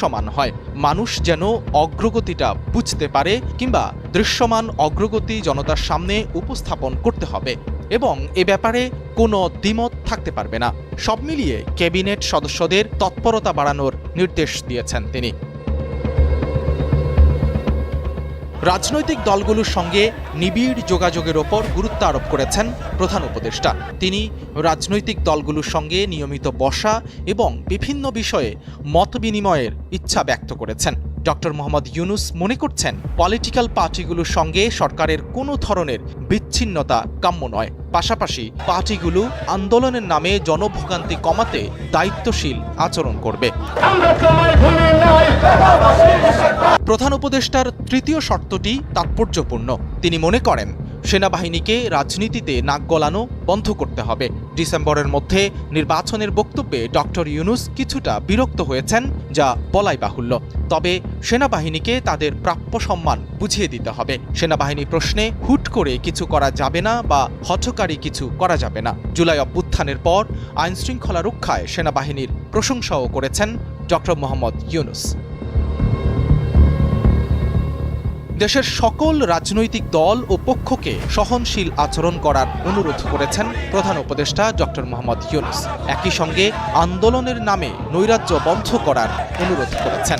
সমান হয়, মানুষ যেন অগ্রগতিটা বুঝতে পারে কিংবা দৃশ্যমান অগ্রগতি জনতার সামনে উপস্থাপন করতে হবে এবং এ ব্যাপারে কোনো দ্বিমত থাকতে পারবে না। সব মিলিয়ে ক্যাবিনেট সদস্যদের তৎপরতা বাড়ানোর নির্দেশ দিয়েছেন তিনি। রাজনৈতিক দলগুলোর সঙ্গে নিবিড় যোগাযোগের ওপর গুরুত্ব আরোপ করেছেন প্রধান উপদেষ্টা। তিনি রাজনৈতিক দলগুলোর সঙ্গে নিয়মিত বসা এবং বিভিন্ন বিষয়ে মত বিনিময়ের ইচ্ছা ব্যক্ত করেছেন। ডক্টর মোহাম্মদ ইউনূস মনে করছেন, পলিটিক্যাল পার্টিগুলোর সঙ্গে সরকারের কোনো ধরনের বিচ্ছিন্নতা কাম্য নয়। পাশাপাশি পার্টিগুলো আন্দোলনের নামে জনভোগান্তি কমাতে দায়িত্বশীল আচরণ করবে। প্রধান উপদেষ্টার তৃতীয় শর্তটি তাৎপর্যপূর্ণ। তিনি মনে করেন, সেনাবাহিনীকে রাজনীতিতে নাক গলানো বন্ধ করতে হবে। ডিসেম্বরের মধ্যে নির্বাচনের বক্তব্যে ডক্টর ইউনূস কিছুটা বিরক্ত হয়েছেন, যা বলাই বাহুল্য। তবে সেনাবাহিনীকে তাদের প্রাপ্য সম্মান বুঝিয়ে দিতে হবে। সেনাবাহিনী প্রশ্নে হুট করে কিছু করা যাবে না বা হঠকারী কিছু করা যাবে না। জুলাই অভ্যুত্থানের পর আইনশৃঙ্খলা রক্ষায় সেনাবাহিনীর প্রশংসাও করেছেন ডক্টর মোহাম্মদ ইউনূস। দেশের সকল রাজনৈতিক দল ও পক্ষকে সহনশীল আচরণ করার অনুরোধ করেছেন প্রধান উপদেষ্টা ডক্টর মোহাম্মদ ইউনূস। একই সঙ্গে আন্দোলনের নামে নৈরাজ্য বন্ধ করার অনুরোধ করেছেন।